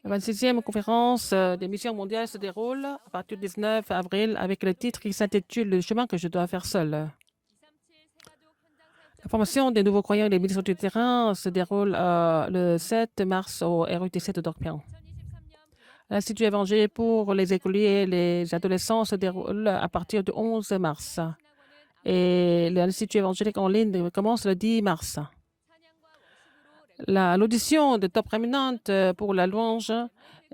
La 26e conférence des missions mondiales se déroule à partir du 19 avril avec le titre qui s'intitule Le chemin que je dois faire seul. La formation des nouveaux croyants et des ministres du terrain se déroule le 7 mars au RUTC de Dorpian. L'Institut évangélique pour les écoliers et les adolescents se déroule à partir du 11 mars. Et l'Institut évangélique en ligne commence le 10 mars. L'audition de top éminente pour la louange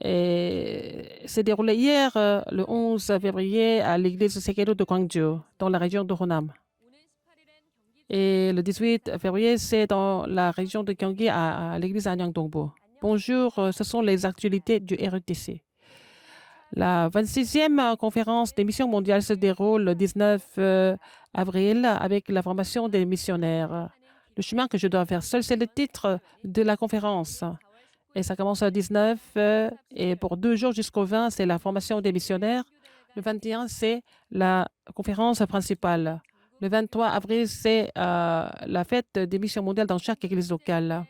s'est déroulée hier, le 11 février, à l'église Sekedo de Gwangju, dans la région de Honam. Et le 18 février, c'est dans la région de Gyeonggi, à l'église Anyangdongbo. Bonjour, ce sont les actualités du RUTC. La 26e conférence des missions mondiales se déroule le 19 avril avec la formation des missionnaires. Le chemin que je dois faire seul, c'est le titre de la conférence. Et ça commence le 19 et pour 2 jours jusqu'au 20, c'est la formation des missionnaires. Le 21, c'est la conférence principale. Le 23 avril, c'est la fête des missions mondiales dans chaque église locale.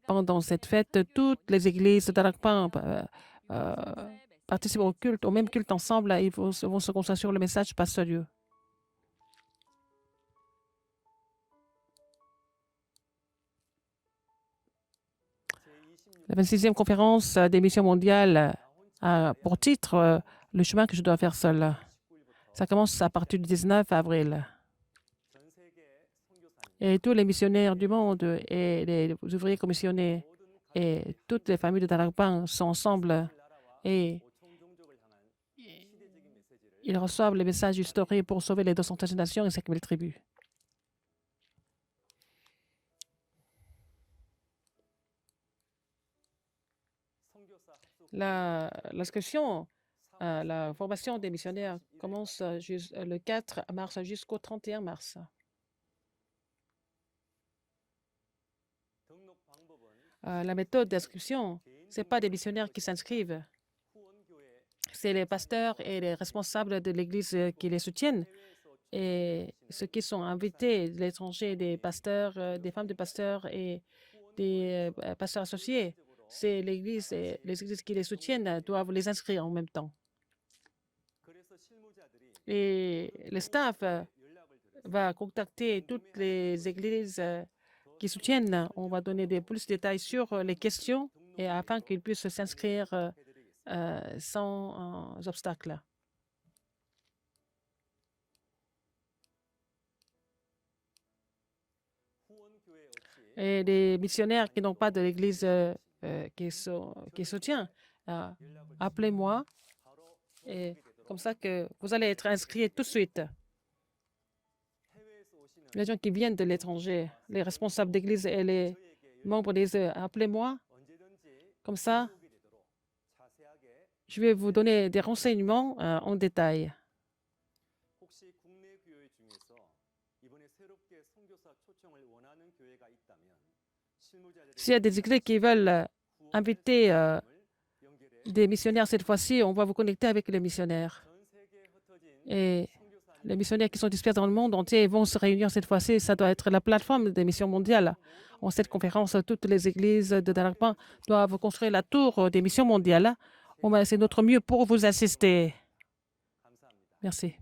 Pendant cette fête, toutes les églises d'Arakpan participent au même culte ensemble. Ils vont se concentrer sur le message pas sérieux. La 26e conférence des missions mondiales a pour titre Le chemin que je dois faire seul. Ça commence à partir du 19 avril. Et tous les missionnaires du monde et les ouvriers commissionnés et toutes les familles de Darakpan sont ensemble et ils reçoivent les messages historiques pour sauver les 213 nations et 5000 tribus. L'inscription à la formation des missionnaires commence le 4 mars jusqu'au 31 mars. La méthode d'inscription, ce n'est pas des missionnaires qui s'inscrivent. C'est les pasteurs et les responsables de l'Église qui les soutiennent. Et ceux qui sont invités de l'étranger, des pasteurs, des femmes de pasteurs et des pasteurs associés, c'est l'Église et les églises qui les soutiennent doivent les inscrire en même temps. Et le staff va contacter toutes les églises qui soutiennent. On va donner plus de détails sur les questions et afin qu'ils puissent s'inscrire sans obstacle. Et les missionnaires qui n'ont pas de l'église qui soutient, appelez-moi. Et comme ça que vous allez être inscrits tout de suite. Les gens qui viennent de l'étranger, les responsables d'église et les membres des appelez-moi. Comme ça, je vais vous donner des renseignements en détail. S'il y a des églises qui veulent inviter des missionnaires cette fois-ci, on va vous connecter avec les missionnaires. Et les missionnaires qui sont dispersés dans le monde entier vont se réunir cette fois-ci. Ça doit être la plateforme des missions mondiales. En cette conférence, toutes les églises de Darakpan doivent construire la tour des missions mondiales. C'est notre mieux pour vous assister. Merci.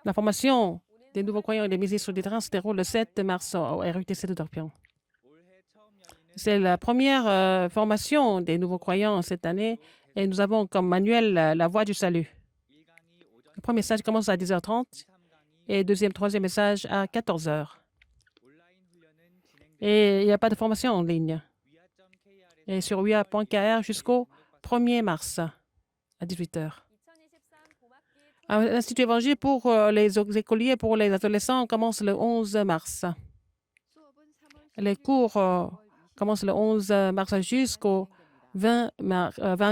La formation des nouveaux croyants et des ministres du terrain se déroule le 7 mars au RUTC de Dorpian. C'est la première formation des nouveaux croyants cette année et nous avons comme manuel la voie du salut. Le premier message commence à 10h30 et le troisième message à 14h. Et il n'y a pas de formation en ligne. Et sur wia.kr jusqu'au 1er mars à 18h. L'Institut évangélique pour les écoliers, pour les adolescents, commence le 11 mars. Les cours commencent le 11 mars jusqu'au 20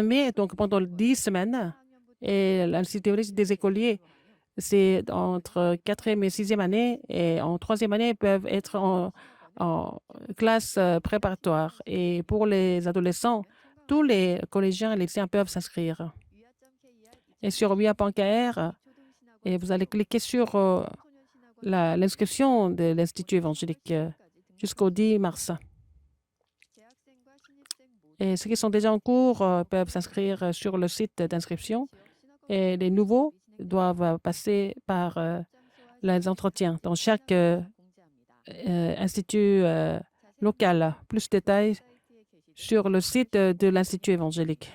mai, donc pendant 10 semaines. Et l'Institut évangélique des écoliers, c'est entre 4e et 6e année. Et en 3e année, ils peuvent être en classe préparatoire. Et pour les adolescents, tous les collégiens et les lycéens peuvent s'inscrire. Et sur wia.kr, et vous allez cliquer sur l'inscription de l'Institut évangélique jusqu'au 10 mars. Et ceux qui sont déjà en cours peuvent s'inscrire sur le site d'inscription. Et les nouveaux doivent passer par les entretiens dans chaque institut local. Plus de détails sur le site de l'Institut évangélique.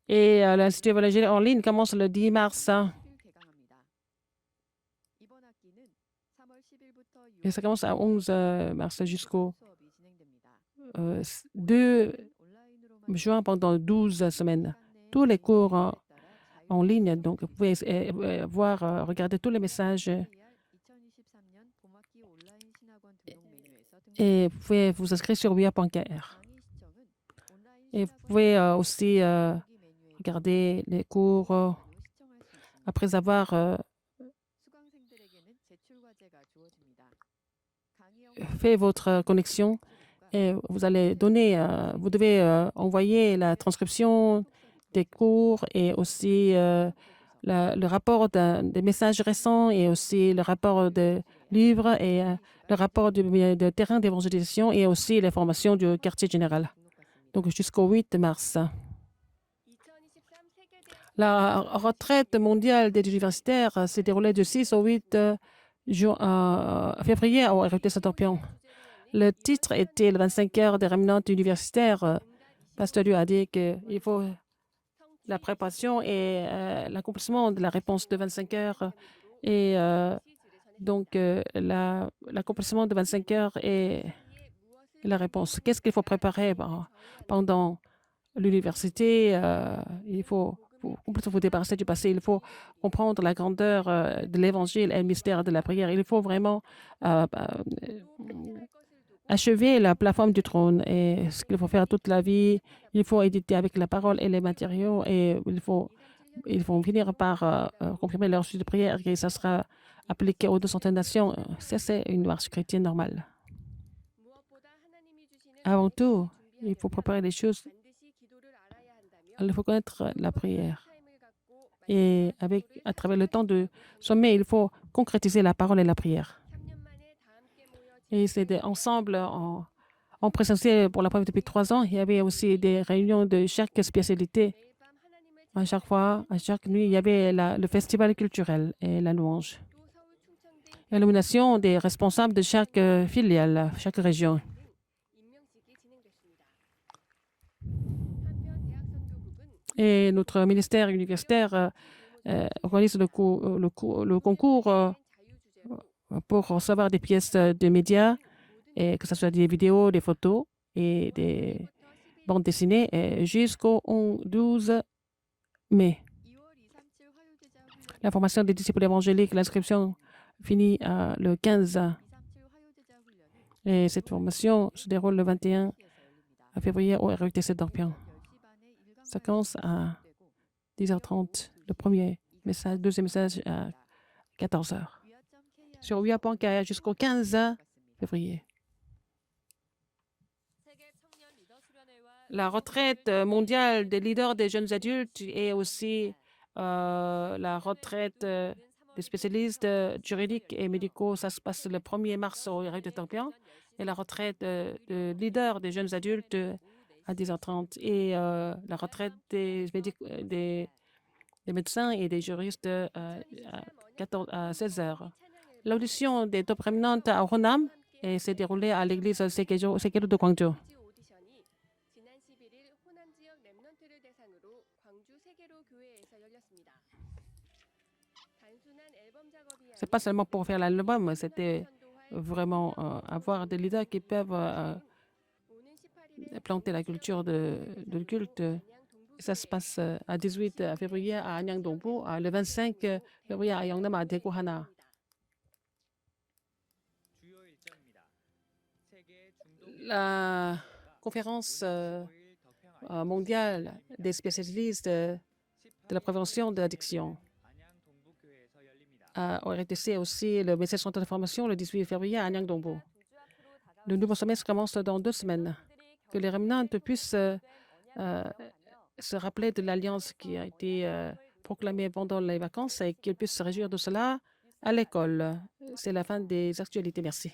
Et l'Institut évangélique en ligne commence le 10 mars. Et ça commence à 11 mars jusqu'au 2 juin pendant 12 semaines. Tous les cours en ligne, donc vous pouvez voir, regarder tous les messages et vous pouvez vous inscrire sur wia.kr. Et vous pouvez aussi regarder les cours après avoir fait votre connexion. Et vous allez donner, vous devez envoyer la transcription des cours et aussi le rapport des messages récents et aussi le rapport de livres et le rapport de terrain d'évangélisation et aussi les formations du quartier général. Donc jusqu'au 8 mars. La retraite mondiale des universitaires s'est déroulée du 6 au 8 février au RUT Saint-Orpion. Le titre était le 25 heures des rémanentes universitaires. Pasteur Liu a dit qu'il faut la préparation et l'accomplissement de la réponse de 25 heures. Et donc, l'accomplissement de 25 heures et la réponse. Qu'est-ce qu'il faut préparer pendant l'université? Il faut complètement vous débarrasser du passé. Il faut comprendre la grandeur de l'Évangile et le mystère de la prière. Il faut vraiment achever la plateforme du trône et ce qu'il faut faire toute la vie. Il faut éditer avec la parole et les matériaux et ils vont finir par confirmer leur suite de prière et ça sera appliqué aux 200 nations. Ça, c'est une marche chrétienne normale. Avant tout, il faut préparer les choses. Il faut connaître la prière. Et à travers le temps de sommet, il faut concrétiser la parole et la prière. Et c'est ensemble en présentiel pour la première depuis 3 ans. Il y avait aussi des réunions de chaque spécialité. À chaque fois, à chaque nuit, il y avait le festival culturel et la louange. La nomination des responsables de chaque filiale, chaque région. Et notre ministère universitaire organise le concours pour recevoir des pièces de médias, et que ce soit des vidéos, des photos et des bandes dessinées jusqu'au 12 mai. La formation des disciples évangéliques, l'inscription finit le 15. Et cette formation se déroule le 21 février au RUT Saint-Orpion. Ça commence à 10h30, le premier message, deuxième message à 14h. Sur wia.kr jusqu'au 15 février. La retraite mondiale des leaders des jeunes adultes et aussi la retraite des spécialistes juridiques et médicaux, ça se passe le 1er mars au RUT Saint-Orpion. Et la retraite de leaders des jeunes adultes à 10h30 et la retraite des médecins et des juristes à 16h. L'audition des top rémanentes à Honam s'est déroulée à l'église Sekedo de Gwangju. Ce n'est pas seulement pour faire l'album, c'était vraiment avoir des leaders qui peuvent planter la culture de culte. Ça se passe à 18 février à Anyang-Dongpo, le 25 février à Yeongnam à Daegu-Hana. La conférence mondiale des spécialistes de la prévention de l'addiction au RTC aussi le message central de formation le 18 février à Anyang-Dongpo. Le nouveau semestre commence dans 2 semaines. Que les rémanentes puissent se rappeler de l'alliance qui a été proclamée pendant les vacances et qu'ils puissent se réjouir de cela à l'école. C'est la fin des actualités. Merci.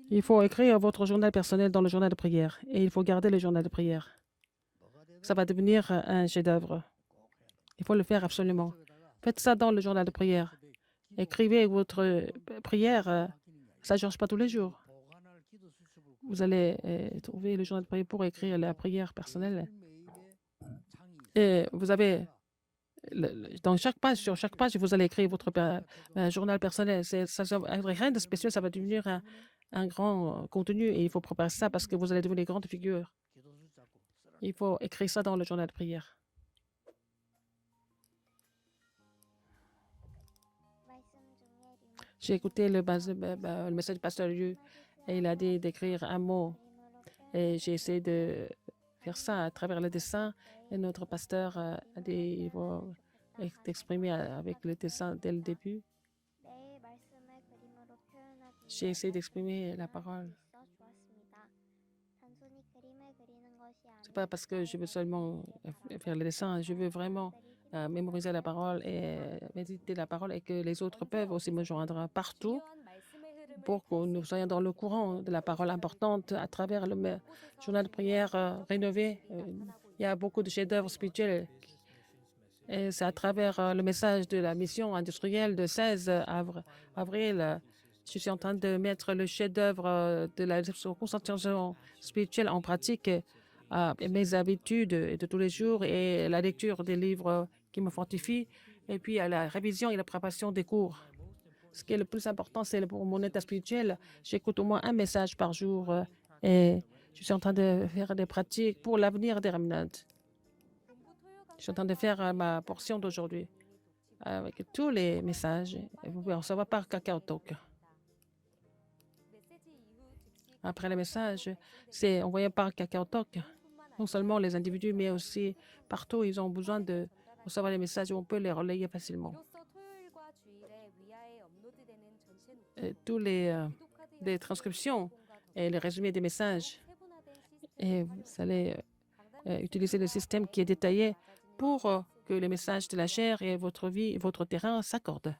Il faut écrire votre journal personnel dans le journal de prière et il faut garder le journal de prière. Ça va devenir un chef-d'œuvre. Il faut le faire absolument. Faites ça dans le journal de prière. Écrivez votre prière. Ça ne change pas tous les jours. Vous allez trouver le journal de prière pour écrire la prière personnelle. Et vous avez, dans chaque page, sur chaque page, vous allez écrire votre journal personnel. Ça rien de spécial, ça va devenir un grand contenu et il faut préparer ça parce que vous allez devenir grande figure. Il faut écrire ça dans le journal de prière. J'ai écouté le message du pasteur Liu et il a dit d'écrire un mot. Et j'ai essayé de faire ça à travers le dessin. Et notre pasteur a dit il faut exprimer avec le dessin dès le début. J'ai essayé d'exprimer la parole. C'est pas parce que je veux seulement faire le dessin, je veux vraiment mémoriser la parole et méditer la parole et que les autres peuvent aussi me joindre partout pour que nous soyons dans le courant de la parole importante à travers le journal de prière rénové. Il y a beaucoup de chefs-d'œuvre spirituels et c'est à travers le message de la mission industrielle de 16 avril. Je suis en train de mettre le chef-d'œuvre de la concentration spirituelle en pratique, mes habitudes de tous les jours et la lecture des livres qui me fortifient, et puis à la révision et la préparation des cours. Ce qui est le plus important, c'est pour mon état spirituel. J'écoute au moins un message par jour et je suis en train de faire des pratiques pour l'avenir des remnants. Je suis en train de faire ma portion d'aujourd'hui avec tous les messages. Et vous pouvez en recevoir par KakaoTalk. Après les messages, c'est envoyé par KakaoTalk. Non seulement les individus, mais aussi partout, ils ont besoin de recevoir les messages où on peut les relayer facilement. Tous les transcriptions et les résumés des messages. Et vous allez utiliser le système qui est détaillé pour que les messages de la chair et votre vie, votre terrain s'accordent.